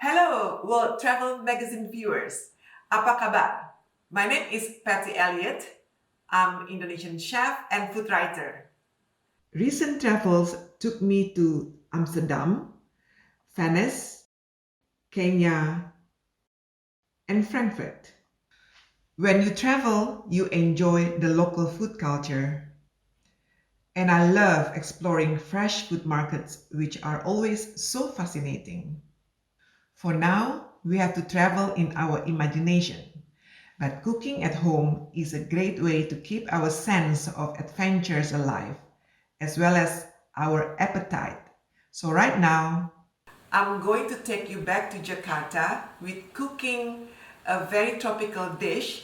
Hello, World Travel Magazine viewers. Apa kabar? My name is Petty Elliott. I'm Indonesian chef and food writer. Recent travels took me to Amsterdam, Venice, Kenya, and Frankfurt. When you travel, you enjoy the local food culture. And I love exploring fresh food markets, which are always so fascinating. For now, we have to travel in our imagination. But cooking at home is a great way to keep our sense of adventures alive, as well as our appetite. So right now, I'm going to take you back to Jakarta with cooking a very tropical dish,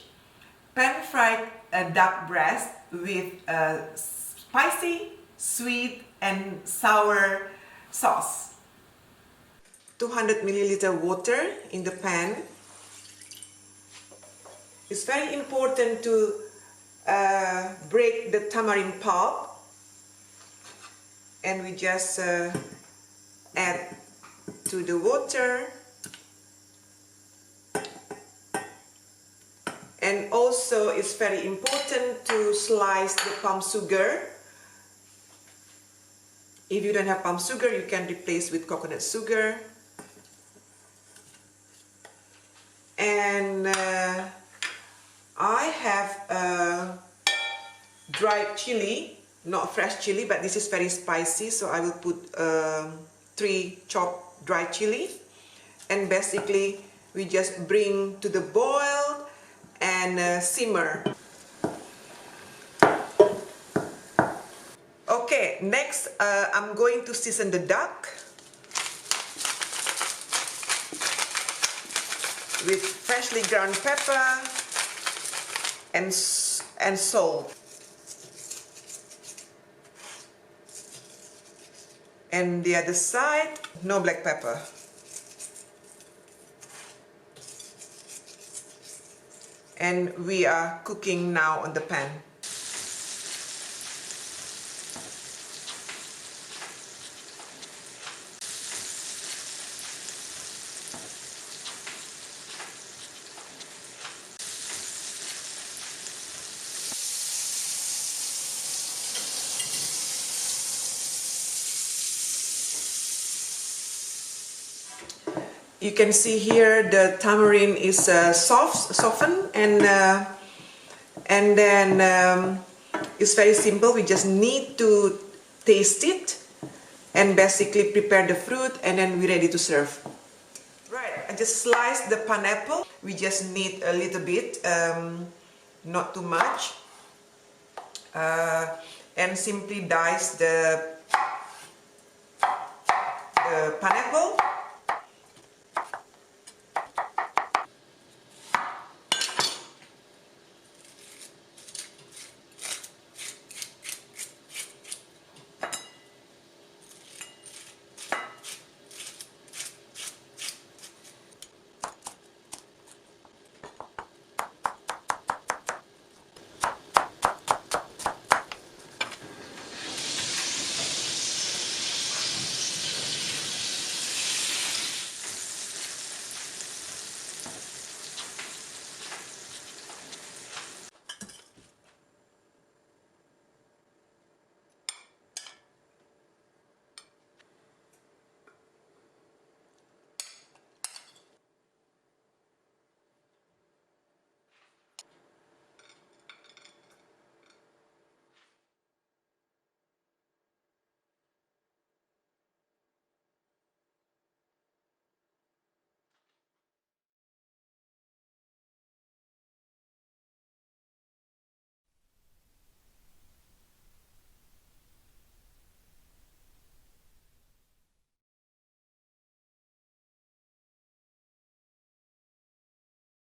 pan-fried duck breast with a spicy, sweet, and sour sauce. 200 milliliter water in the pan. It's very important to break the tamarind pulp, and we just add to the water. And also it's very important to slice the palm sugar. If you don't have palm sugar, you can replace with coconut sugar. And I have dried chili, not fresh chili, but this is very spicy, so I will put 3 chopped dried chili. And basically we just bring to the boil and simmer. Okay, next I'm going to season the duck with freshly ground pepper and salt. And the other side, no black pepper. And we are cooking now on the pan. You can see here the tamarind is softened, and then it's very simple. We just need to taste it and basically prepare the fruit, and then we're ready to serve. Right, I just sliced the pineapple. We just need a little bit, not too much, and simply dice the pineapple.